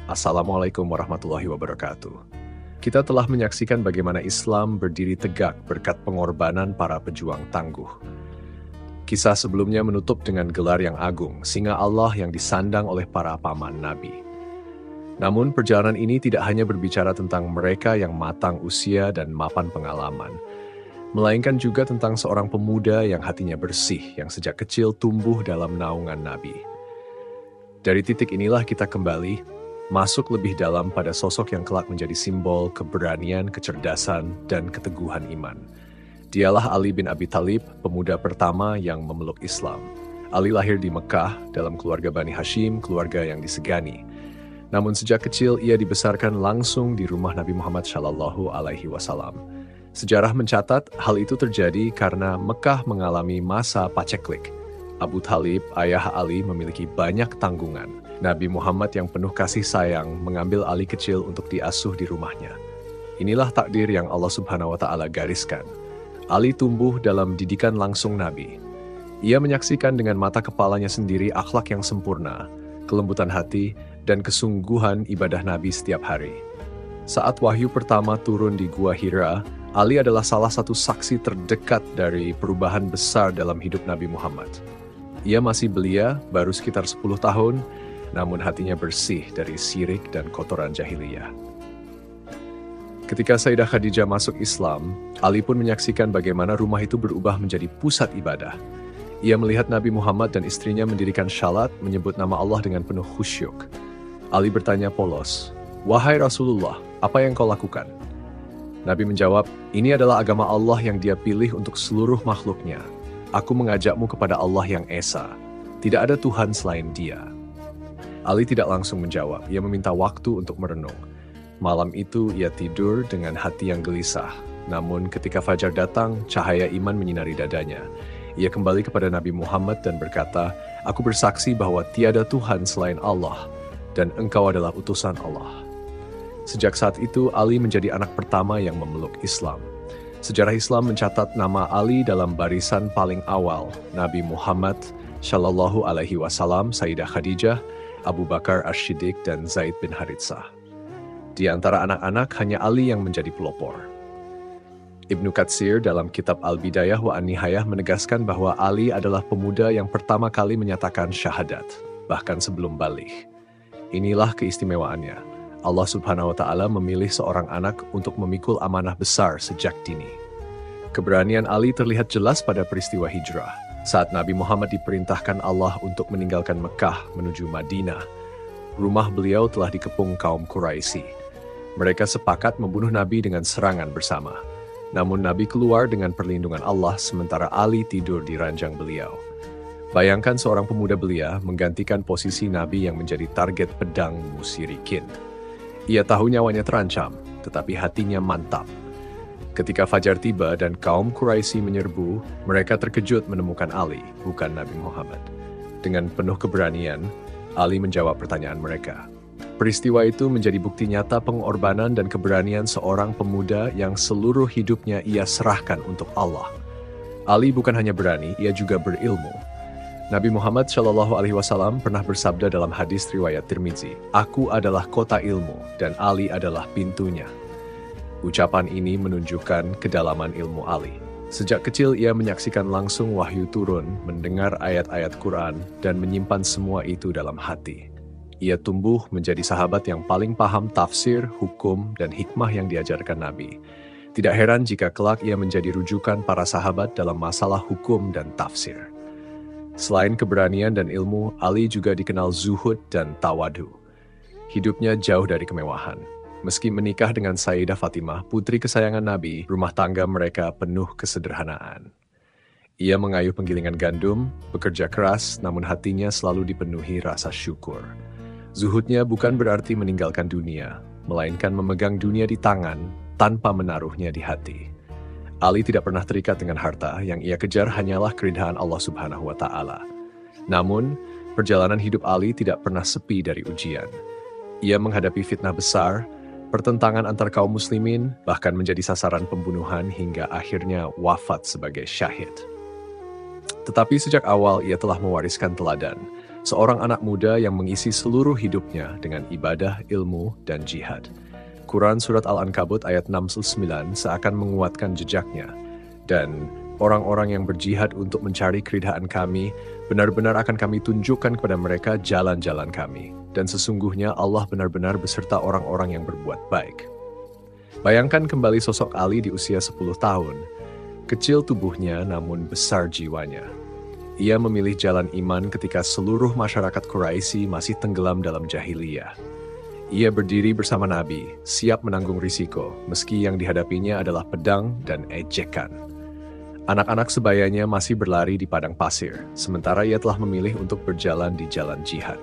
Assalamualaikum warahmatullahi wabarakatuh. Kita telah menyaksikan bagaimana Islam berdiri tegak berkat pengorbanan para pejuang tangguh. Kisah sebelumnya menutup dengan gelar yang agung, Singa Allah yang disandang oleh para paman Nabi. Namun perjalanan ini tidak hanya berbicara tentang mereka yang matang usia dan mapan pengalaman, melainkan juga tentang seorang pemuda yang hatinya bersih, yang sejak kecil tumbuh dalam naungan Nabi. Dari titik inilah kita kembali masuk lebih dalam pada sosok yang kelak menjadi simbol keberanian, kecerdasan, dan keteguhan iman. Dialah Ali bin Abi Thalib, pemuda pertama yang memeluk Islam. Ali lahir di Mekah dalam keluarga Bani Hashim, keluarga yang disegani. Namun sejak kecil ia dibesarkan langsung di rumah Nabi Muhammad SAW. Sejarah mencatat hal itu terjadi karena Mekah mengalami masa paceklik. Abu Thalib, ayah Ali, memiliki banyak tanggungan. Nabi Muhammad yang penuh kasih sayang mengambil Ali kecil untuk diasuh di rumahnya. Inilah takdir yang Allah Subhanahu wa Ta'ala gariskan. Ali tumbuh dalam didikan langsung Nabi. Ia menyaksikan dengan mata kepalanya sendiri akhlak yang sempurna, kelembutan hati, dan kesungguhan ibadah Nabi setiap hari. Saat wahyu pertama turun di Gua Hira, Ali adalah salah satu saksi terdekat dari perubahan besar dalam hidup Nabi Muhammad. Ia masih belia, baru sekitar 10 tahun, namun hatinya bersih dari syirik dan kotoran jahiliyah. Ketika Sayyidah Khadijah masuk Islam, Ali pun menyaksikan bagaimana rumah itu berubah menjadi pusat ibadah. Ia melihat Nabi Muhammad dan istrinya mendirikan syalat, menyebut nama Allah dengan penuh khusyuk. Ali bertanya polos, "Wahai Rasulullah, apa yang kau lakukan?" Nabi menjawab, "Ini adalah agama Allah yang Dia pilih untuk seluruh makhluknya. Aku mengajakmu kepada Allah yang Esa. Tidak ada Tuhan selain Dia." Ali tidak langsung menjawab, ia meminta waktu untuk merenung. Malam itu ia tidur dengan hati yang gelisah. Namun ketika fajar datang, cahaya iman menyinari dadanya. Ia kembali kepada Nabi Muhammad dan berkata, "Aku bersaksi bahwa tiada Tuhan selain Allah, dan engkau adalah utusan Allah." Sejak saat itu, Ali menjadi anak pertama yang memeluk Islam. Sejarah Islam mencatat nama Ali dalam barisan paling awal, Nabi Muhammad Shallallahu Alaihi Wasallam, Sayyidah Khadijah, Abu Bakar Ash-Shiddiq, dan Zaid bin Haritsah. Di antara anak-anak, hanya Ali yang menjadi pelopor. Ibnu Katsir dalam kitab Al-Bidayah wa An-Nihayah menegaskan bahwa Ali adalah pemuda yang pertama kali menyatakan syahadat, bahkan sebelum baligh. Inilah keistimewaannya. Allah Subhanahu wa Ta'ala memilih seorang anak untuk memikul amanah besar sejak dini. Keberanian Ali terlihat jelas pada peristiwa hijrah. Saat Nabi Muhammad diperintahkan Allah untuk meninggalkan Mekah menuju Madinah, rumah beliau telah dikepung kaum Quraisy. Mereka sepakat membunuh Nabi dengan serangan bersama. Namun Nabi keluar dengan perlindungan Allah sementara Ali tidur di ranjang beliau. Bayangkan seorang pemuda belia menggantikan posisi Nabi yang menjadi target pedang musyrikin. Ia tahu nyawanya terancam, tetapi hatinya mantap. Ketika fajar tiba dan kaum Quraisy menyerbu, mereka terkejut menemukan Ali, bukan Nabi Muhammad. Dengan penuh keberanian, Ali menjawab pertanyaan mereka. Peristiwa itu menjadi bukti nyata pengorbanan dan keberanian seorang pemuda yang seluruh hidupnya ia serahkan untuk Allah. Ali bukan hanya berani, ia juga berilmu. Nabi Muhammad SAW pernah bersabda dalam hadis riwayat Tirmizi, "Aku adalah kota ilmu dan Ali adalah pintunya." Ucapan ini menunjukkan kedalaman ilmu Ali. Sejak kecil ia menyaksikan langsung wahyu turun, mendengar ayat-ayat Quran, dan menyimpan semua itu dalam hati. Ia tumbuh menjadi sahabat yang paling paham tafsir, hukum, dan hikmah yang diajarkan Nabi. Tidak heran jika kelak ia menjadi rujukan para sahabat dalam masalah hukum dan tafsir. Selain keberanian dan ilmu, Ali juga dikenal zuhud dan tawadu. Hidupnya jauh dari kemewahan. Meski menikah dengan Sayyidah Fatimah, putri kesayangan Nabi, rumah tangga mereka penuh kesederhanaan. Ia mengayuh penggilingan gandum, bekerja keras, namun hatinya selalu dipenuhi rasa syukur. Zuhudnya bukan berarti meninggalkan dunia, melainkan memegang dunia di tangan tanpa menaruhnya di hati. Ali tidak pernah terikat dengan harta, yang ia kejar hanyalah keridhaan Allah Subhanahu wa Ta'ala. Namun, perjalanan hidup Ali tidak pernah sepi dari ujian. Ia menghadapi fitnah besar, pertentangan antar kaum muslimin, bahkan menjadi sasaran pembunuhan hingga akhirnya wafat sebagai syahid. Tetapi sejak awal ia telah mewariskan teladan. seorang anak muda yang mengisi seluruh hidupnya dengan ibadah, ilmu, dan jihad. Quran Surat Al-Ankabut ayat 69 seakan menguatkan jejaknya, dan orang-orang yang berjihad untuk mencari keridhaan kami, benar-benar akan kami tunjukkan kepada mereka jalan-jalan kami. Dan sesungguhnya Allah benar-benar beserta orang-orang yang berbuat baik. Bayangkan kembali sosok Ali di usia 10 tahun. Kecil tubuhnya namun besar jiwanya. Ia memilih jalan iman ketika seluruh masyarakat Quraisy masih tenggelam dalam jahiliyah. Ia berdiri bersama Nabi, siap menanggung risiko, meski yang dihadapinya adalah pedang dan ejekan. Anak-anak sebayanya masih berlari di padang pasir, sementara ia telah memilih untuk berjalan di jalan jihad.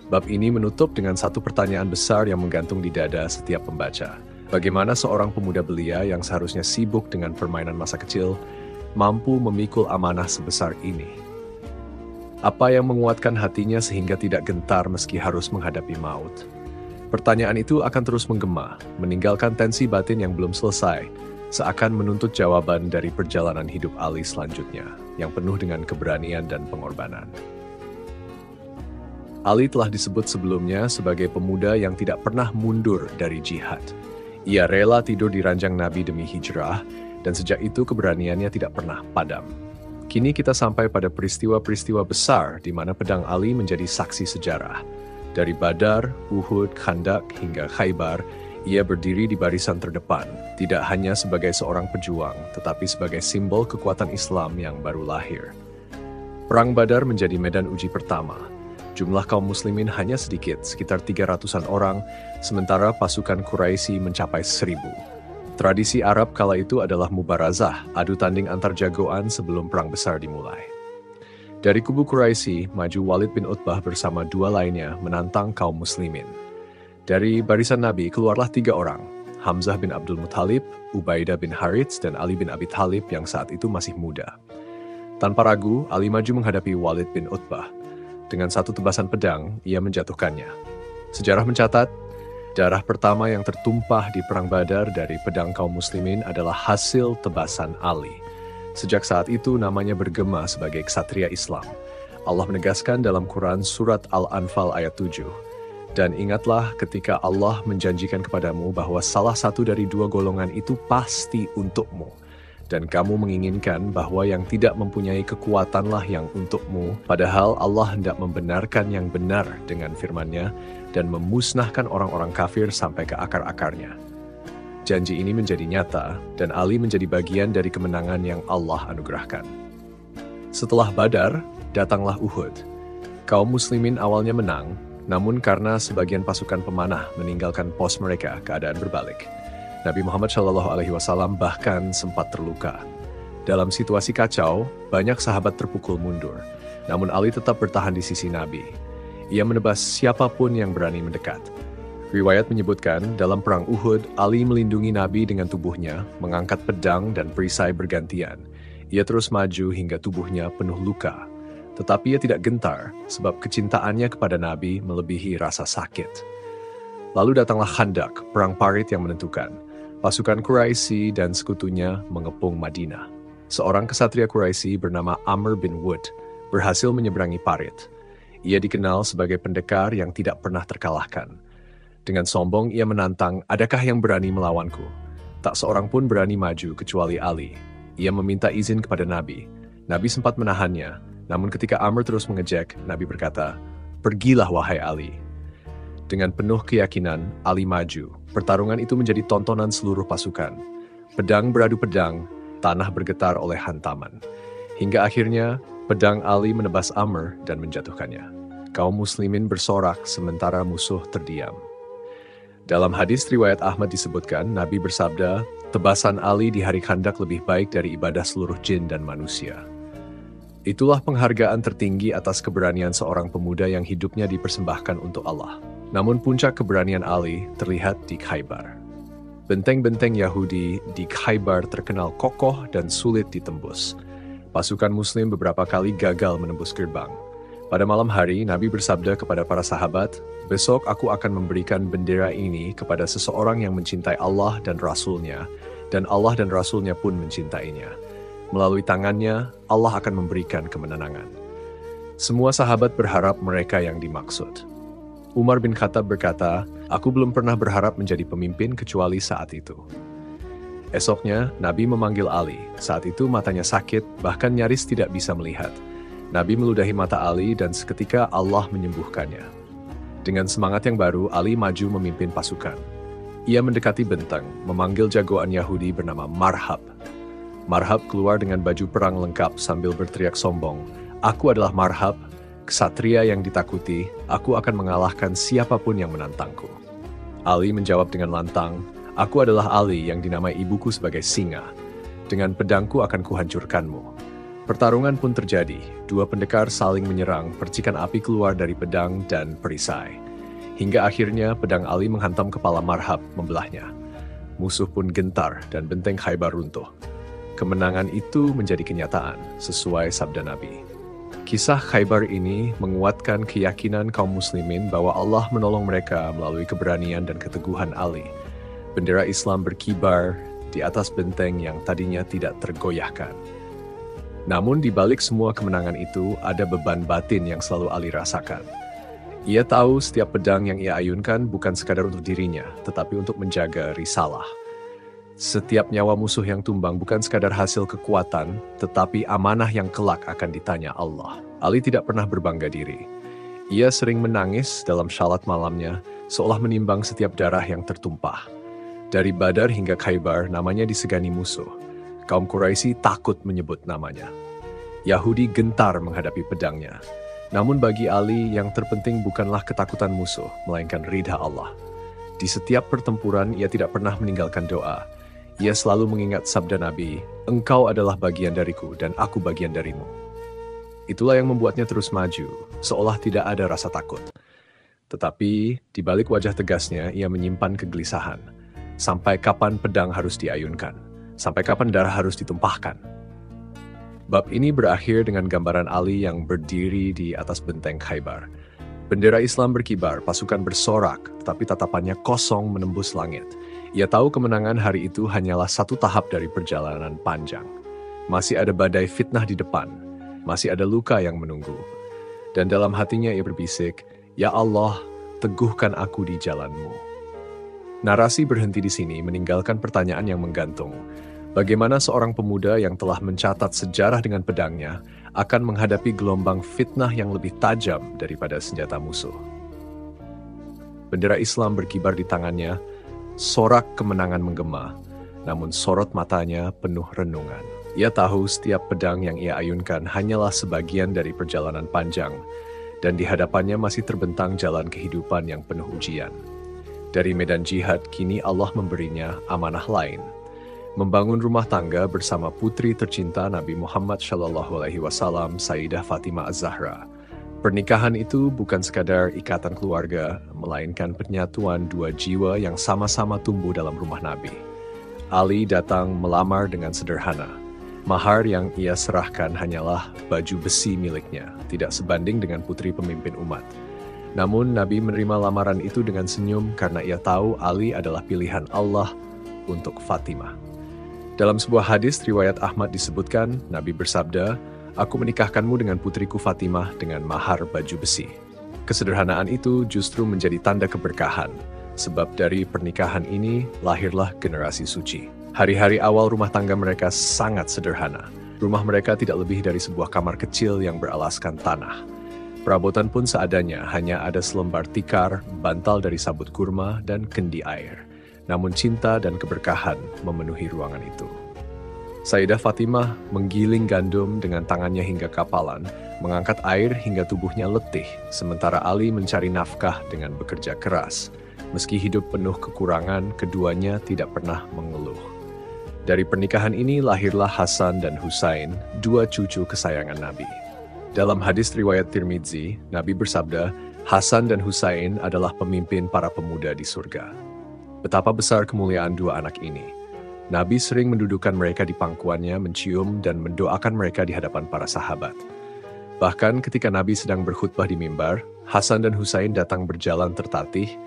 Bab ini menutup dengan satu pertanyaan besar yang menggantung di dada setiap pembaca. Bagaimana seorang pemuda belia yang seharusnya sibuk dengan permainan masa kecil, mampu memikul amanah sebesar ini? Apa yang menguatkan hatinya sehingga tidak gentar meski harus menghadapi maut? Pertanyaan itu akan terus menggema, meninggalkan tensi batin yang belum selesai, seakan menuntut jawaban dari perjalanan hidup Ali selanjutnya, yang penuh dengan keberanian dan pengorbanan. Ali telah disebut sebelumnya sebagai pemuda yang tidak pernah mundur dari jihad. Ia rela tidur di ranjang Nabi demi hijrah, dan sejak itu keberaniannya tidak pernah padam. Kini kita sampai pada peristiwa-peristiwa besar di mana pedang Ali menjadi saksi sejarah. Dari Badar, Uhud, Khandak, hingga Khaybar, ia berdiri di barisan terdepan, tidak hanya sebagai seorang pejuang, tetapi sebagai simbol kekuatan Islam yang baru lahir. Perang Badar menjadi medan uji pertama. Jumlah kaum muslimin hanya sedikit, sekitar 300-an orang, sementara pasukan Quraisy mencapai 1.000. Tradisi Arab kala itu adalah mubarazah, adu tanding antar jagoan sebelum perang besar dimulai. Dari kubu Quraisy, maju Walid bin Utbah bersama 2 lainnya menantang kaum muslimin. Dari barisan Nabi keluarlah 3 orang, Hamzah bin Abdul Muthalib, Ubaidah bin Harits, dan Ali bin Abi Thalib yang saat itu masih muda. Tanpa ragu, Ali maju menghadapi Walid bin Utbah. Dengan satu tebasan pedang, ia menjatuhkannya. Sejarah mencatat, darah pertama yang tertumpah di Perang Badar dari pedang kaum muslimin adalah hasil tebasan Ali. Sejak saat itu namanya bergema sebagai ksatria Islam. Allah menegaskan dalam Quran Surat Al-Anfal ayat 7. Dan ingatlah ketika Allah menjanjikan kepadamu bahwa salah satu dari 2 golongan itu pasti untukmu. Dan kamu menginginkan bahwa yang tidak mempunyai kekuatanlah yang untukmu, padahal Allah hendak membenarkan yang benar dengan firman-Nya dan memusnahkan orang-orang kafir sampai ke akar-akarnya. Janji ini menjadi nyata, dan Ali menjadi bagian dari kemenangan yang Allah anugerahkan. Setelah Badar, datanglah Uhud. Kaum muslimin awalnya menang, namun karena sebagian pasukan pemanah meninggalkan pos mereka, keadaan berbalik. Nabi Muhammad SAW bahkan sempat terluka. Dalam situasi kacau, banyak sahabat terpukul mundur. Namun Ali tetap bertahan di sisi Nabi. Ia menebas siapapun yang berani mendekat. Riwayat menyebutkan, dalam perang Uhud, Ali melindungi Nabi dengan tubuhnya, mengangkat pedang dan perisai bergantian. Ia terus maju hingga tubuhnya penuh luka. Tetapi ia tidak gentar, sebab kecintaannya kepada Nabi melebihi rasa sakit. Lalu datanglah Khandak, perang parit yang menentukan. Pasukan Quraisy dan sekutunya mengepung Madinah. Seorang kesatria Quraisy bernama Amr bin Wood berhasil menyeberangi parit. Ia dikenal sebagai pendekar yang tidak pernah terkalahkan. Dengan sombong ia menantang, adakah yang berani melawanku? Tak seorang pun berani maju kecuali Ali. Ia meminta izin kepada Nabi. Nabi sempat menahannya, namun ketika Amr terus mengejek, Nabi berkata, "Pergilah wahai Ali." Dengan penuh keyakinan, Ali maju. Pertarungan itu menjadi tontonan seluruh pasukan. Pedang beradu pedang, tanah bergetar oleh hantaman. Hingga akhirnya, pedang Ali menebas Amr dan menjatuhkannya. Kaum muslimin bersorak sementara musuh terdiam. Dalam hadis riwayat Ahmad disebutkan, Nabi bersabda, tebasan Ali di hari Khandak lebih baik dari ibadah seluruh jin dan manusia. Itulah penghargaan tertinggi atas keberanian seorang pemuda yang hidupnya dipersembahkan untuk Allah. Namun puncak keberanian Ali terlihat di Khaybar. Benteng-benteng Yahudi di Khaybar terkenal kokoh dan sulit ditembus. Pasukan Muslim beberapa kali gagal menembus gerbang. Pada malam hari, Nabi bersabda kepada para sahabat, "Besok aku akan memberikan bendera ini kepada seseorang yang mencintai Allah dan Rasul-Nya, dan Allah dan Rasul-Nya pun mencintainya. Melalui tangannya, Allah akan memberikan kemenangan." Semua sahabat berharap mereka yang dimaksud. Umar bin Khattab berkata, "Aku belum pernah berharap menjadi pemimpin kecuali saat itu." Esoknya, Nabi memanggil Ali. Saat itu matanya sakit, bahkan nyaris tidak bisa melihat. Nabi meludahi mata Ali dan seketika Allah menyembuhkannya. Dengan semangat yang baru, Ali maju memimpin pasukan. Ia mendekati benteng, memanggil jagoan Yahudi bernama Marhab. Marhab keluar dengan baju perang lengkap sambil berteriak sombong, "Aku adalah Marhab, ksatria yang ditakuti, aku akan mengalahkan siapapun yang menantangku." Ali menjawab dengan lantang, "Aku adalah Ali yang dinamai ibuku sebagai singa. Dengan pedangku akan kuhancurkanmu." Pertarungan pun terjadi. Dua pendekar saling menyerang, percikan api keluar dari pedang dan perisai. Hingga akhirnya pedang Ali menghantam kepala Marhab, membelahnya. Musuh pun gentar dan benteng Khaybar runtuh. Kemenangan itu menjadi kenyataan, sesuai sabda Nabi. Kisah Khaybar ini menguatkan keyakinan kaum muslimin bahwa Allah menolong mereka melalui keberanian dan keteguhan Ali. Bendera Islam berkibar di atas benteng yang tadinya tidak tergoyahkan. Namun di balik semua kemenangan itu, ada beban batin yang selalu Ali rasakan. Ia tahu setiap pedang yang ia ayunkan bukan sekadar untuk dirinya, tetapi untuk menjaga risalah. Setiap nyawa musuh yang tumbang bukan sekadar hasil kekuatan, tetapi amanah yang kelak akan ditanya Allah. Ali tidak pernah berbangga diri. Ia sering menangis dalam syalat malamnya, seolah menimbang setiap darah yang tertumpah. Dari Badar hingga Khaybar, namanya disegani musuh. Kaum Quraisy takut menyebut namanya. Yahudi gentar menghadapi pedangnya. Namun bagi Ali, yang terpenting bukanlah ketakutan musuh, melainkan ridha Allah. Di setiap pertempuran, ia tidak pernah meninggalkan doa. Ia selalu mengingat sabda Nabi, "Engkau adalah bagian dariku dan aku bagian darimu." Itulah yang membuatnya terus maju, seolah tidak ada rasa takut. Tetapi, di balik wajah tegasnya, ia menyimpan kegelisahan. Sampai kapan pedang harus diayunkan? Sampai kapan darah harus ditumpahkan? Bab ini berakhir dengan gambaran Ali yang berdiri di atas benteng Khaybar. Bendera Islam berkibar, pasukan bersorak, tetapi tatapannya kosong menembus langit. Ia tahu kemenangan hari itu hanyalah satu tahap dari perjalanan panjang. Masih ada badai fitnah di depan, masih ada luka yang menunggu. Dan dalam hatinya ia berbisik, "Ya Allah, teguhkan aku di jalan-Mu." Narasi berhenti di sini, meninggalkan pertanyaan yang menggantung. Bagaimana seorang pemuda yang telah mencatat sejarah dengan pedangnya akan menghadapi gelombang fitnah yang lebih tajam daripada senjata musuh? Bendera Islam berkibar di tangannya, sorak kemenangan menggema, namun sorot matanya penuh renungan. Ia tahu setiap pedang yang ia ayunkan hanyalah sebagian dari perjalanan panjang, dan di hadapannya masih terbentang jalan kehidupan yang penuh ujian. Dari medan jihad, kini Allah memberinya amanah lain, membangun rumah tangga bersama putri tercinta Nabi Muhammad SAW, Sayyidah Fatimah Az-Zahra. Pernikahan itu bukan sekadar ikatan keluarga, melainkan penyatuan dua jiwa yang sama-sama tumbuh dalam rumah Nabi. Ali datang melamar dengan sederhana. Mahar yang ia serahkan hanyalah baju besi miliknya, tidak sebanding dengan putri pemimpin umat. Namun Nabi menerima lamaran itu dengan senyum karena ia tahu Ali adalah pilihan Allah untuk Fatimah. Dalam sebuah hadis riwayat Ahmad disebutkan, Nabi bersabda, "Aku menikahkanmu dengan putriku Fatimah dengan mahar baju besi." Kesederhanaan itu justru menjadi tanda keberkahan, sebab dari pernikahan ini lahirlah generasi suci. Hari-hari awal rumah tangga mereka sangat sederhana. Rumah mereka tidak lebih dari sebuah kamar kecil yang beralaskan tanah. Perabotan pun seadanya, hanya ada selembar tikar, bantal dari sabut kurma, dan kendi air. Namun cinta dan keberkahan memenuhi ruangan itu. Sayyidah Fatimah menggiling gandum dengan tangannya hingga kapalan, mengangkat air hingga tubuhnya letih, sementara Ali mencari nafkah dengan bekerja keras. Meski hidup penuh kekurangan, keduanya tidak pernah mengeluh. Dari pernikahan ini lahirlah Hasan dan Husain, dua cucu kesayangan Nabi. Dalam hadis riwayat Tirmidzi, Nabi bersabda, "Hasan dan Husain adalah pemimpin para pemuda di surga." Betapa besar kemuliaan dua anak ini. Nabi sering mendudukkan mereka di pangkuannya, mencium dan mendoakan mereka di hadapan para sahabat. Bahkan ketika Nabi sedang berkhutbah di mimbar, Hasan dan Husain datang berjalan tertatih,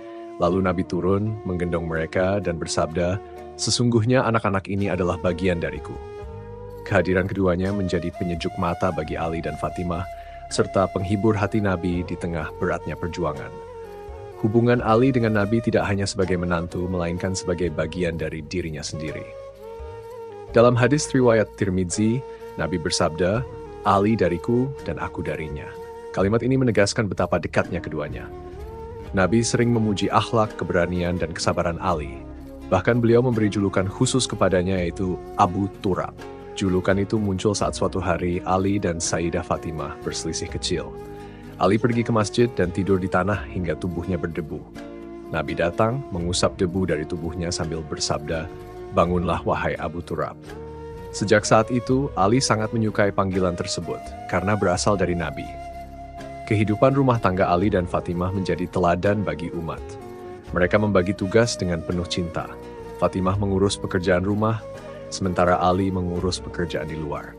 lalu Nabi turun, menggendong mereka dan bersabda, "Sesungguhnya anak-anak ini adalah bagian dariku." Kehadiran keduanya menjadi penyejuk mata bagi Ali dan Fatimah, serta penghibur hati Nabi di tengah beratnya perjuangan. Hubungan Ali dengan Nabi tidak hanya sebagai menantu, melainkan sebagai bagian dari dirinya sendiri. Dalam hadis riwayat Tirmidzi, Nabi bersabda, "Ali dariku dan aku darinya." Kalimat ini menegaskan betapa dekatnya keduanya. Nabi sering memuji akhlak, keberanian, dan kesabaran Ali. Bahkan beliau memberi julukan khusus kepadanya, yaitu Abu Turab. Julukan itu muncul saat suatu hari Ali dan Sayyidah Fatimah berselisih kecil. Ali pergi ke masjid dan tidur di tanah hingga tubuhnya berdebu. Nabi datang, mengusap debu dari tubuhnya sambil bersabda, "Bangunlah wahai Abu Turab." Sejak saat itu, Ali sangat menyukai panggilan tersebut karena berasal dari Nabi. Kehidupan rumah tangga Ali dan Fatimah menjadi teladan bagi umat. Mereka membagi tugas dengan penuh cinta. Fatimah mengurus pekerjaan rumah, sementara Ali mengurus pekerjaan di luar.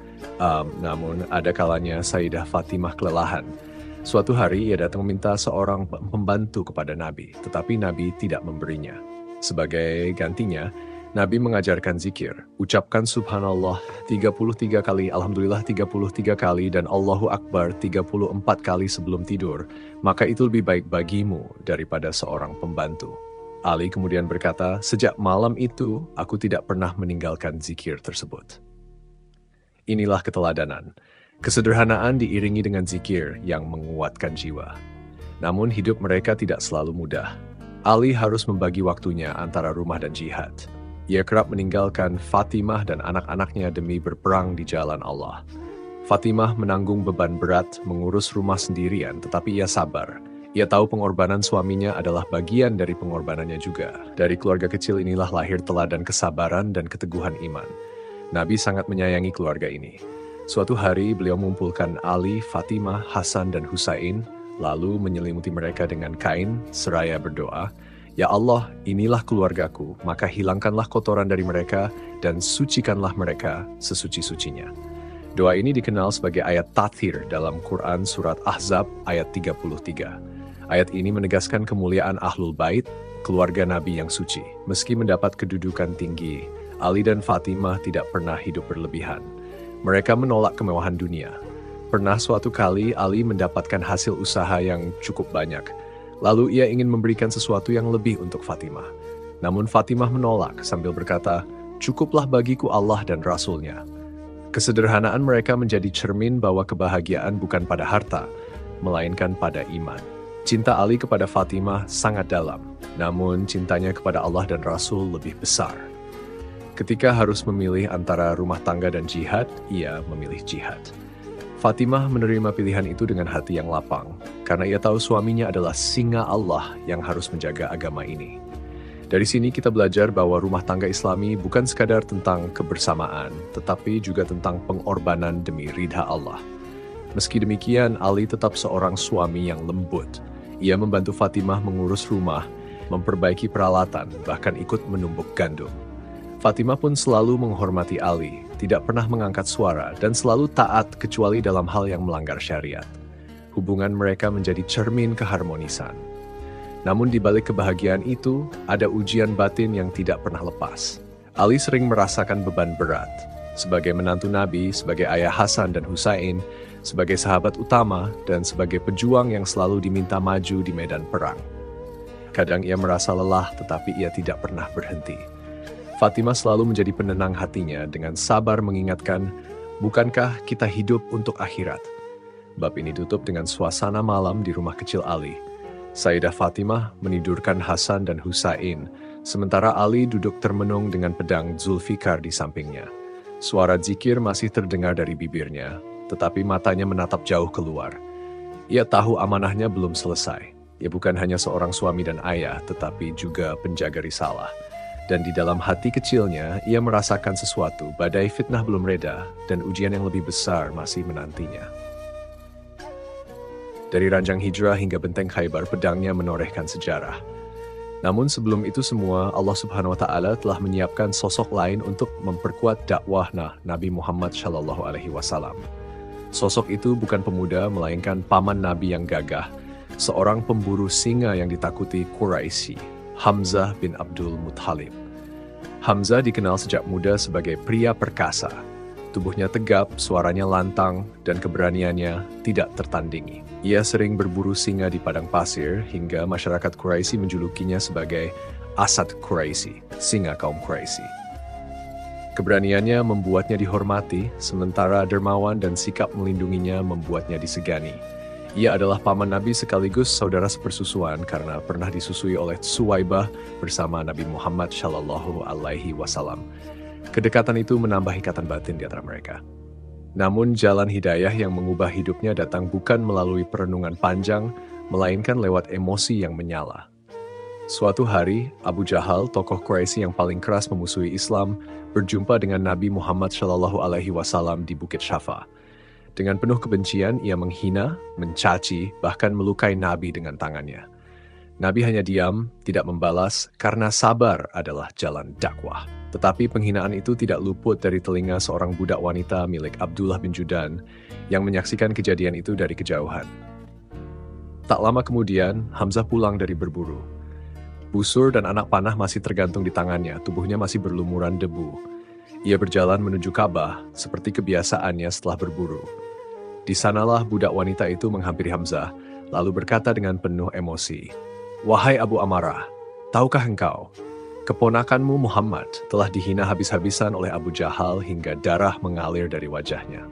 Namun, ada kalanya Sayyidah Fatimah kelelahan. Suatu hari ia datang meminta seorang pembantu kepada Nabi, tetapi Nabi tidak memberinya. Sebagai gantinya, Nabi mengajarkan zikir. Ucapkan Subhanallah 33 kali, Alhamdulillah 33 kali, dan Allahu Akbar 34 kali sebelum tidur. Maka itu lebih baik bagimu daripada seorang pembantu. Ali kemudian berkata, "Sejak malam itu, aku tidak pernah meninggalkan zikir tersebut." Inilah keteladanan. Kesederhanaan diiringi dengan zikir yang menguatkan jiwa. Namun hidup mereka tidak selalu mudah. Ali harus membagi waktunya antara rumah dan jihad. Ia kerap meninggalkan Fatimah dan anak-anaknya demi berperang di jalan Allah. Fatimah menanggung beban berat mengurus rumah sendirian, tetapi ia sabar. Ia tahu pengorbanan suaminya adalah bagian dari pengorbanannya juga. Dari keluarga kecil inilah lahir teladan kesabaran dan keteguhan iman. Nabi sangat menyayangi keluarga ini. Suatu hari beliau mengumpulkan Ali, Fatimah, Hasan, dan Husain, lalu menyelimuti mereka dengan kain seraya berdoa, "Ya Allah, inilah keluargaku, maka hilangkanlah kotoran dari mereka dan sucikanlah mereka sesuci-sucinya." Doa ini dikenal sebagai ayat tathir dalam Quran Surat Ahzab ayat 33. Ayat ini menegaskan kemuliaan Ahlul Bait, keluarga Nabi yang suci. Meski mendapat kedudukan tinggi, Ali dan Fatimah tidak pernah hidup berlebihan. Mereka menolak kemewahan dunia. Pernah suatu kali Ali mendapatkan hasil usaha yang cukup banyak. Lalu ia ingin memberikan sesuatu yang lebih untuk Fatimah. Namun Fatimah menolak sambil berkata, "Cukuplah bagiku Allah dan Rasul-Nya." Kesederhanaan mereka menjadi cermin bahwa kebahagiaan bukan pada harta, melainkan pada iman. Cinta Ali kepada Fatimah sangat dalam, namun cintanya kepada Allah dan Rasul lebih besar. Ketika harus memilih antara rumah tangga dan jihad, ia memilih jihad. Fatimah menerima pilihan itu dengan hati yang lapang, karena ia tahu suaminya adalah singa Allah yang harus menjaga agama ini. Dari sini kita belajar bahwa rumah tangga Islami bukan sekadar tentang kebersamaan, tetapi juga tentang pengorbanan demi ridha Allah. Meski demikian, Ali tetap seorang suami yang lembut. Ia membantu Fatimah mengurus rumah, memperbaiki peralatan, bahkan ikut menumbuk gandum. Fatimah pun selalu menghormati Ali, tidak pernah mengangkat suara, dan selalu taat kecuali dalam hal yang melanggar syariat. Hubungan mereka menjadi cermin keharmonisan. Namun di balik kebahagiaan itu, ada ujian batin yang tidak pernah lepas. Ali sering merasakan beban berat. Sebagai menantu Nabi, sebagai ayah Hasan dan Husain, sebagai sahabat utama, dan sebagai pejuang yang selalu diminta maju di medan perang. Kadang ia merasa lelah, tetapi ia tidak pernah berhenti. Fatimah selalu menjadi penenang hatinya dengan sabar mengingatkan, "Bukankah kita hidup untuk akhirat?" Bab ini tutup dengan suasana malam di rumah kecil Ali. Sayyidah Fatimah menidurkan Hasan dan Husain, sementara Ali duduk termenung dengan pedang Zulfikar di sampingnya. Suara zikir masih terdengar dari bibirnya, tetapi matanya menatap jauh keluar. Ia tahu amanahnya belum selesai. Ia bukan hanya seorang suami dan ayah, tetapi juga penjaga risalah. Dan di dalam hati kecilnya, ia merasakan sesuatu, badai fitnah belum reda, dan ujian yang lebih besar masih menantinya. Dari ranjang hijrah hingga benteng Khaybar, pedangnya menorehkan sejarah. Namun sebelum itu semua, Allah Subhanahu wa Ta'ala telah menyiapkan sosok lain untuk memperkuat dakwah Nabi Muhammad SAW. Sosok itu bukan pemuda, melainkan paman Nabi yang gagah, seorang pemburu singa yang ditakuti Quraisy, Hamzah bin Abdul Muthalib. Hamzah dikenal sejak muda sebagai pria perkasa. Tubuhnya tegap, suaranya lantang, dan keberaniannya tidak tertandingi. Ia sering berburu singa di padang pasir hingga masyarakat Quraisy menjulukinya sebagai Asad Quraisy, singa kaum Quraisy. Keberaniannya membuatnya dihormati, sementara dermawan dan sikap melindunginya membuatnya disegani. Ia adalah paman Nabi sekaligus saudara sepersusuan karena pernah disusui oleh Suwaibah bersama Nabi Muhammad SAW. Kedekatan itu menambah ikatan batin di antara mereka. Namun jalan hidayah yang mengubah hidupnya datang bukan melalui perenungan panjang, melainkan lewat emosi yang menyala. Suatu hari, Abu Jahal, tokoh Quraisy yang paling keras memusuhi Islam, berjumpa dengan Nabi Muhammad SAW di Bukit Syafa. Dengan penuh kebencian, ia menghina, mencaci, bahkan melukai Nabi dengan tangannya. Nabi hanya diam, tidak membalas, karena sabar adalah jalan dakwah. Tetapi penghinaan itu tidak luput dari telinga seorang budak wanita milik Abdullah bin Judan yang menyaksikan kejadian itu dari kejauhan. Tak lama kemudian, Hamzah pulang dari berburu. Busur dan anak panah masih tergantung di tangannya, tubuhnya masih berlumuran debu. Ia berjalan menuju Ka'bah seperti kebiasaannya setelah berburu. Di sanalah budak wanita itu menghampiri Hamzah, lalu berkata dengan penuh emosi, "Wahai Abu Amarah, tahukah engkau? Keponakanmu Muhammad telah dihina habis-habisan oleh Abu Jahal hingga darah mengalir dari wajahnya."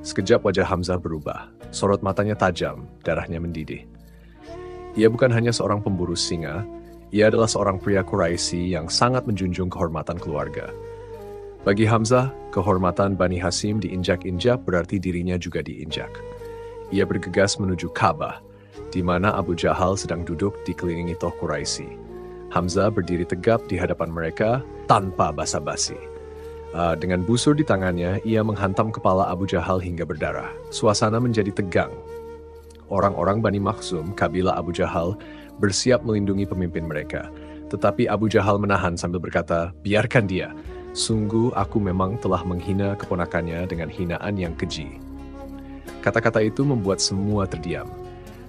Sekejap wajah Hamzah berubah, sorot matanya tajam, darahnya mendidih. Ia bukan hanya seorang pemburu singa, ia adalah seorang pria Quraisy yang sangat menjunjung kehormatan keluarga. Bagi Hamzah, kehormatan Bani Hasyim diinjak-injak berarti dirinya juga diinjak. Ia bergegas menuju Ka'bah, di mana Abu Jahal sedang duduk dikelilingi toh Quraisy. Hamzah berdiri tegap di hadapan mereka tanpa basa-basi. Dengan busur di tangannya, ia menghantam kepala Abu Jahal hingga berdarah. Suasana menjadi tegang. Orang-orang Bani Makhzum, kabilah Abu Jahal, bersiap melindungi pemimpin mereka. Tetapi Abu Jahal menahan sambil berkata, "Biarkan dia. Sungguh aku memang telah menghina keponakannya dengan hinaan yang keji." Kata-kata itu membuat semua terdiam.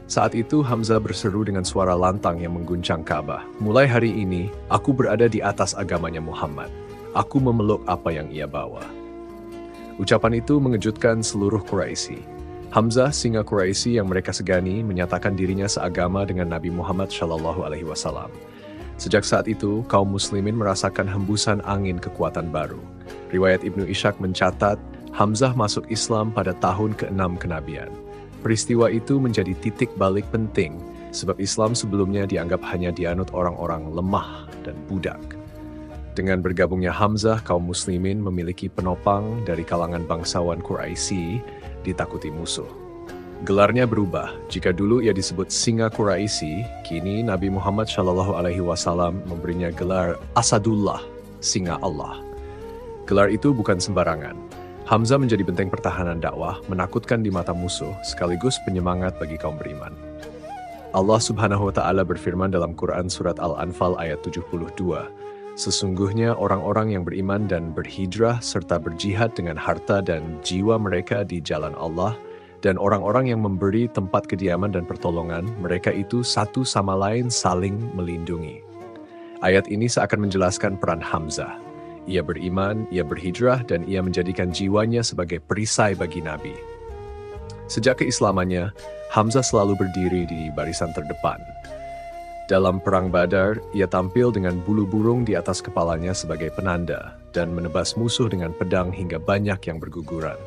Saat itu Hamzah berseru dengan suara lantang yang mengguncang Ka'bah. "Mulai hari ini, aku berada di atas agamanya Muhammad. Aku memeluk apa yang ia bawa." Ucapan itu mengejutkan seluruh Quraisy. Hamzah, singa Quraisy yang mereka segani, menyatakan dirinya seagama dengan Nabi Muhammad SAW. Sejak saat itu, kaum muslimin merasakan hembusan angin kekuatan baru. Riwayat Ibnu Ishaq mencatat, Hamzah masuk Islam pada tahun ke-6 kenabian. Peristiwa itu menjadi titik balik penting, sebab Islam sebelumnya dianggap hanya dianut orang-orang lemah dan budak. Dengan bergabungnya Hamzah, kaum muslimin memiliki penopang dari kalangan bangsawan Quraisy ditakuti musuh. Gelarnya berubah. Jika dulu ia disebut singa Quraisy, kini Nabi Muhammad SAW memberinya gelar Asadullah, singa Allah. Gelar itu bukan sembarangan. Hamzah menjadi benteng pertahanan dakwah, menakutkan di mata musuh, sekaligus penyemangat bagi kaum beriman. Allah Subhanahu wa Ta'ala berfirman dalam Quran Surat Al-Anfal ayat 72, "Sesungguhnya orang-orang yang beriman dan berhijrah serta berjihad dengan harta dan jiwa mereka di jalan Allah, dan orang-orang yang memberi tempat kediaman dan pertolongan, mereka itu satu sama lain saling melindungi." Ayat ini seakan menjelaskan peran Hamzah. Ia beriman, ia berhijrah, dan ia menjadikan jiwanya sebagai perisai bagi Nabi. Sejak keislamannya, Hamzah selalu berdiri di barisan terdepan. Dalam Perang Badar, ia tampil dengan bulu burung di atas kepalanya sebagai penanda, dan menebas musuh dengan pedang hingga banyak yang berguguran.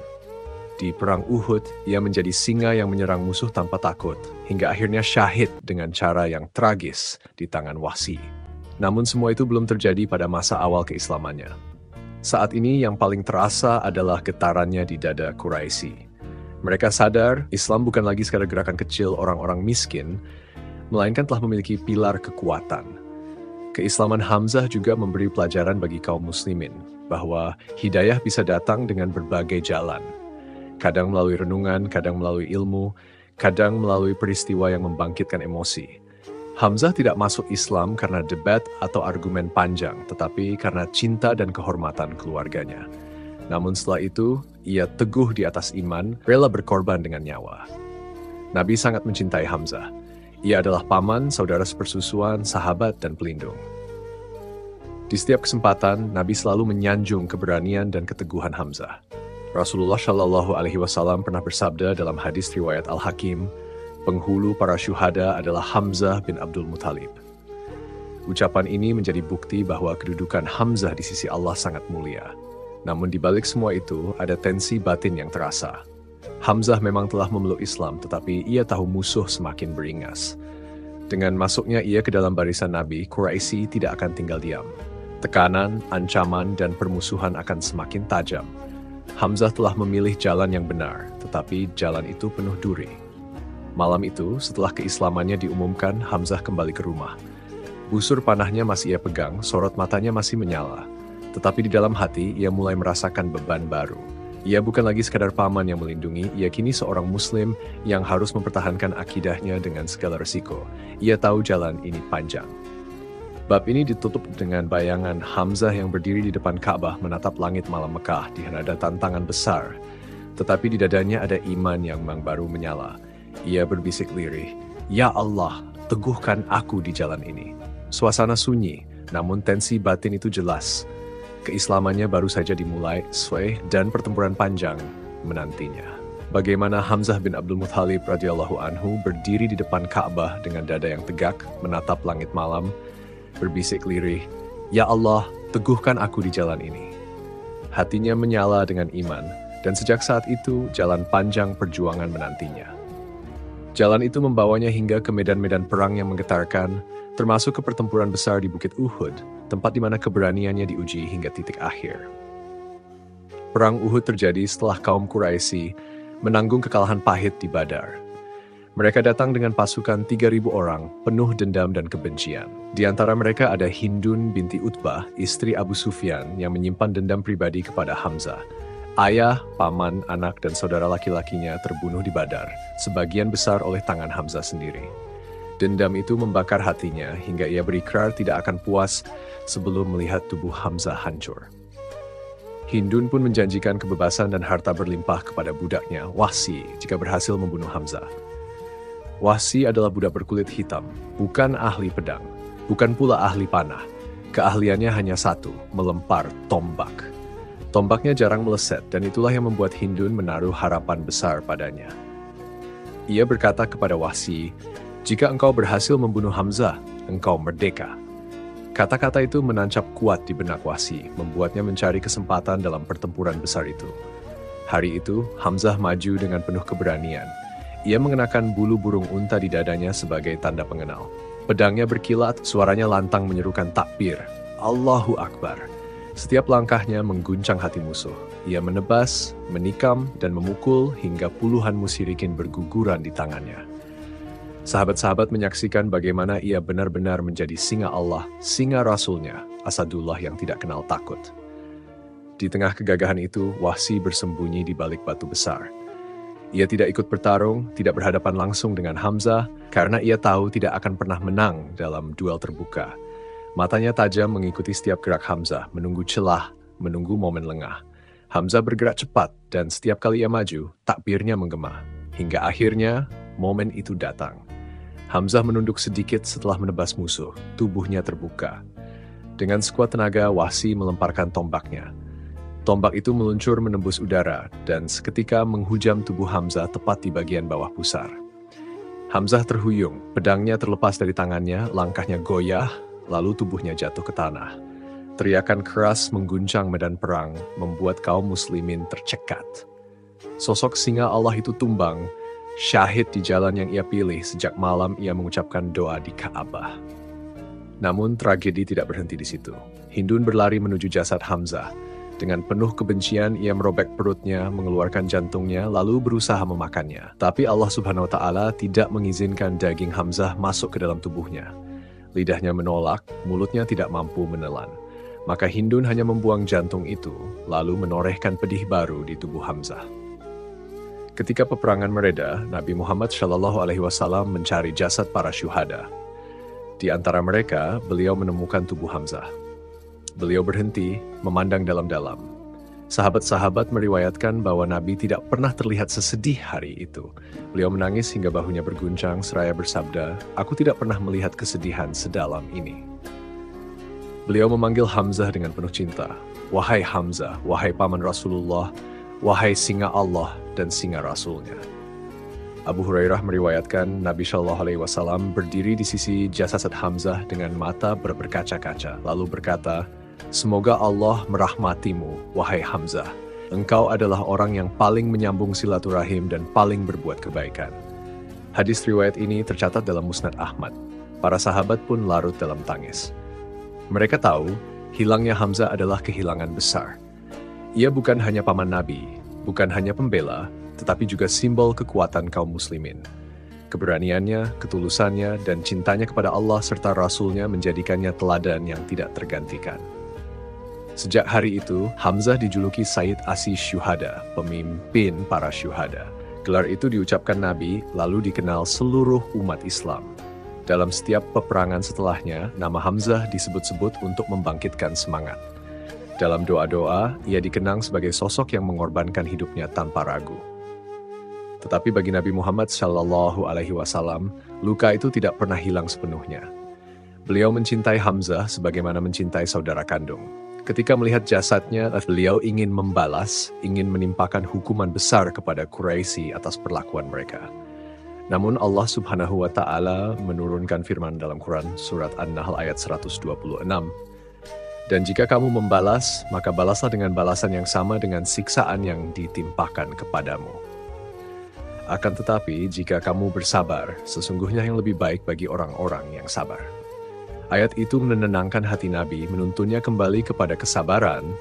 Di Perang Uhud, ia menjadi singa yang menyerang musuh tanpa takut, hingga akhirnya syahid dengan cara yang tragis di tangan Wahsy. Namun semua itu belum terjadi pada masa awal keislamannya. Saat ini yang paling terasa adalah getarannya di dada Quraisy. Mereka sadar Islam bukan lagi sekadar gerakan kecil orang-orang miskin, melainkan telah memiliki pilar kekuatan. Keislaman Hamzah juga memberi pelajaran bagi kaum muslimin, bahwa hidayah bisa datang dengan berbagai jalan. Kadang melalui renungan, kadang melalui ilmu, kadang melalui peristiwa yang membangkitkan emosi. Hamzah tidak masuk Islam karena debat atau argumen panjang, tetapi karena cinta dan kehormatan keluarganya. Namun setelah itu, ia teguh di atas iman, rela berkorban dengan nyawa. Nabi sangat mencintai Hamzah. Ia adalah paman, saudara sepersusuan, sahabat, dan pelindung. Di setiap kesempatan, Nabi selalu menyanjung keberanian dan keteguhan Hamzah. Rasulullah Shallallahu Alaihi Wasallam pernah bersabda dalam hadis riwayat Al-Hakim, penghulu para syuhada adalah Hamzah bin Abdul Muthalib. Ucapan ini menjadi bukti bahwa kedudukan Hamzah di sisi Allah sangat mulia. Namun di balik semua itu, ada tensi batin yang terasa. Hamzah memang telah memeluk Islam, tetapi ia tahu musuh semakin beringas. Dengan masuknya ia ke dalam barisan Nabi, Quraisy tidak akan tinggal diam. Tekanan, ancaman, dan permusuhan akan semakin tajam. Hamzah telah memilih jalan yang benar, tetapi jalan itu penuh duri. Malam itu, setelah keislamannya diumumkan, Hamzah kembali ke rumah. Busur panahnya masih ia pegang, sorot matanya masih menyala. Tetapi di dalam hati, ia mulai merasakan beban baru. Ia bukan lagi sekadar paman yang melindungi, ia kini seorang muslim yang harus mempertahankan akidahnya dengan segala resiko. Ia tahu jalan ini panjang. Bab ini ditutup dengan bayangan Hamzah yang berdiri di depan Ka'bah menatap langit malam Mekah di ada tantangan besar. Tetapi di dadanya ada iman yang memang baru menyala. Ia berbisik lirih, "Ya Allah, teguhkan aku di jalan ini." Suasana sunyi, namun tensi batin itu jelas. Keislamannya baru saja dimulai, dan pertempuran panjang menantinya. Bagaimana Hamzah bin Abdul Muthalib radhiyallahu anhu berdiri di depan Ka'bah dengan dada yang tegak, menatap langit malam, berbisik lirih, "Ya Allah, teguhkan aku di jalan ini." Hatinya menyala dengan iman, dan sejak saat itu jalan panjang perjuangan menantinya. Jalan itu membawanya hingga ke medan-medan perang yang menggetarkan, termasuk ke pertempuran besar di Bukit Uhud, tempat di mana keberaniannya diuji hingga titik akhir. Perang Uhud terjadi setelah kaum Quraisy menanggung kekalahan pahit di Badar. Mereka datang dengan pasukan 3.000 orang, penuh dendam dan kebencian. Di antara mereka ada Hindun binti Utbah, istri Abu Sufyan yang menyimpan dendam pribadi kepada Hamzah. Ayah, paman, anak, dan saudara laki-lakinya terbunuh di Badar, sebagian besar oleh tangan Hamzah sendiri. Dendam itu membakar hatinya hingga ia berikrar tidak akan puas sebelum melihat tubuh Hamzah hancur. Hindun pun menjanjikan kebebasan dan harta berlimpah kepada budaknya, Wahsy, jika berhasil membunuh Hamzah. Wahsy adalah budak berkulit hitam, bukan ahli pedang, bukan pula ahli panah. Keahliannya hanya satu, melempar tombak. Tombaknya jarang meleset, dan itulah yang membuat Hindun menaruh harapan besar padanya. Ia berkata kepada Wahsy, "Jika engkau berhasil membunuh Hamzah, engkau merdeka." Kata-kata itu menancap kuat di benak Wahsy, membuatnya mencari kesempatan dalam pertempuran besar itu. Hari itu, Hamzah maju dengan penuh keberanian. Ia mengenakan bulu burung unta di dadanya sebagai tanda pengenal. Pedangnya berkilat, suaranya lantang menyerukan takbir, Allahu Akbar. Setiap langkahnya mengguncang hati musuh. Ia menebas, menikam, dan memukul hingga puluhan musyrikin berguguran di tangannya. Sahabat-sahabat menyaksikan bagaimana ia benar-benar menjadi singa Allah, singa Rasulnya, Asadullah yang tidak kenal takut. Di tengah kegagahan itu, Wahsy bersembunyi di balik batu besar. Ia tidak ikut bertarung, tidak berhadapan langsung dengan Hamzah, karena ia tahu tidak akan pernah menang dalam duel terbuka. Matanya tajam mengikuti setiap gerak Hamzah, menunggu celah, menunggu momen lengah. Hamzah bergerak cepat, dan setiap kali ia maju, takbirnya menggema. Hingga akhirnya, momen itu datang. Hamzah menunduk sedikit setelah menebas musuh, tubuhnya terbuka. Dengan sekuat tenaga, Wahsy melemparkan tombaknya. Tombak itu meluncur menembus udara, dan seketika menghujam tubuh Hamzah tepat di bagian bawah pusar. Hamzah terhuyung, pedangnya terlepas dari tangannya, langkahnya goyah, lalu tubuhnya jatuh ke tanah. Teriakan keras mengguncang medan perang, membuat kaum muslimin tercekat. Sosok singa Allah itu tumbang, syahid di jalan yang ia pilih sejak malam ia mengucapkan doa di Ka'bah. Namun tragedi tidak berhenti di situ. Hindun berlari menuju jasad Hamzah. Dengan penuh kebencian, ia merobek perutnya, mengeluarkan jantungnya, lalu berusaha memakannya. Tapi Allah Subhanahu wa Ta'ala tidak mengizinkan daging Hamzah masuk ke dalam tubuhnya. Lidahnya menolak, mulutnya tidak mampu menelan. Maka Hindun hanya membuang jantung itu, lalu menorehkan pedih baru di tubuh Hamzah. Ketika peperangan mereda, Nabi Muhammad SAW mencari jasad para syuhada. Di antara mereka, beliau menemukan tubuh Hamzah. Beliau berhenti, memandang dalam-dalam. Sahabat-sahabat meriwayatkan bahwa Nabi tidak pernah terlihat sesedih hari itu. Beliau menangis hingga bahunya berguncang seraya bersabda, "Aku tidak pernah melihat kesedihan sedalam ini." Beliau memanggil Hamzah dengan penuh cinta. Wahai Hamzah, wahai paman Rasulullah, wahai singa Allah dan singa Rasulnya. Abu Hurairah meriwayatkan Nabi Shallallahu Alaihi Wasallam berdiri di sisi jasad Hamzah dengan mata berkaca-kaca, lalu berkata, "Semoga Allah merahmatimu, wahai Hamzah. Engkau adalah orang yang paling menyambung silaturahim dan paling berbuat kebaikan." Hadis riwayat ini tercatat dalam Musnad Ahmad. Para sahabat pun larut dalam tangis. Mereka tahu, hilangnya Hamzah adalah kehilangan besar. Ia bukan hanya paman Nabi, bukan hanya pembela, tetapi juga simbol kekuatan kaum muslimin. Keberaniannya, ketulusannya, dan cintanya kepada Allah serta Rasul-Nya menjadikannya teladan yang tidak tergantikan. Sejak hari itu, Hamzah dijuluki Sayyid Asi Syuhada, pemimpin para syuhada. Gelar itu diucapkan Nabi, lalu dikenal seluruh umat Islam. Dalam setiap peperangan setelahnya, nama Hamzah disebut-sebut untuk membangkitkan semangat. Dalam doa-doa, ia dikenang sebagai sosok yang mengorbankan hidupnya tanpa ragu. Tetapi bagi Nabi Muhammad Shallallahu Alaihi Wasallam, luka itu tidak pernah hilang sepenuhnya. Beliau mencintai Hamzah sebagaimana mencintai saudara kandung. Ketika melihat jasadnya, beliau ingin membalas, ingin menimpakan hukuman besar kepada Quraisy atas perlakuan mereka. Namun Allah Subhanahu wa Ta'ala menurunkan firman dalam Quran surat An-Nahl ayat 126. Dan jika kamu membalas, maka balaslah dengan balasan yang sama dengan siksaan yang ditimpakan kepadamu. Akan tetapi, jika kamu bersabar, sesungguhnya yang lebih baik bagi orang-orang yang sabar. Ayat itu menenangkan hati Nabi, menuntunnya kembali kepada kesabaran,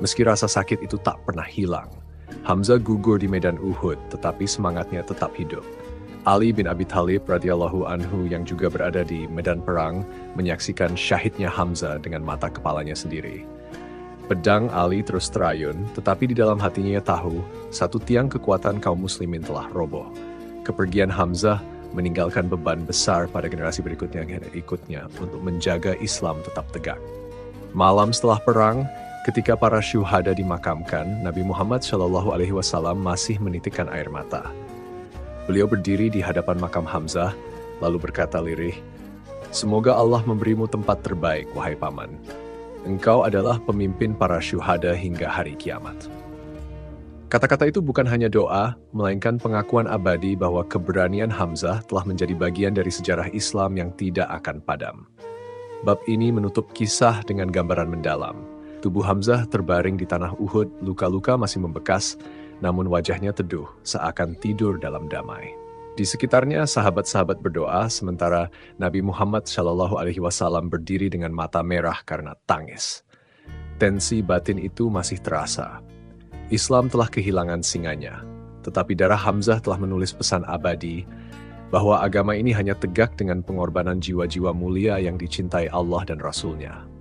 meski rasa sakit itu tak pernah hilang. Hamzah gugur di medan Uhud, tetapi semangatnya tetap hidup. Ali bin Abi Thalib radhiyallahu anhu yang juga berada di medan perang, menyaksikan syahidnya Hamzah dengan mata kepalanya sendiri. Pedang Ali terus terayun, tetapi di dalam hatinya ia tahu, satu tiang kekuatan kaum muslimin telah roboh. Kepergian Hamzah meninggalkan beban besar pada generasi berikutnya yang ikutnya untuk menjaga Islam tetap tegak. Malam setelah perang, ketika para syuhada dimakamkan, Nabi Muhammad Shallallahu Alaihi Wasallam masih menitikkan air mata. Beliau berdiri di hadapan makam Hamzah, lalu berkata lirih, "Semoga Allah memberimu tempat terbaik, wahai paman. Engkau adalah pemimpin para syuhada hingga hari kiamat." Kata-kata itu bukan hanya doa, melainkan pengakuan abadi bahwa keberanian Hamzah telah menjadi bagian dari sejarah Islam yang tidak akan padam. Bab ini menutup kisah dengan gambaran mendalam. Tubuh Hamzah terbaring di tanah Uhud, luka-luka masih membekas, namun wajahnya teduh, seakan tidur dalam damai. Di sekitarnya sahabat-sahabat berdoa, sementara Nabi Muhammad Shallallahu Alaihi Wasallam berdiri dengan mata merah karena tangis. Tensi batin itu masih terasa. Islam telah kehilangan singanya, tetapi darah Hamzah telah menulis pesan abadi bahwa agama ini hanya tegak dengan pengorbanan jiwa-jiwa mulia yang dicintai Allah dan Rasul-Nya.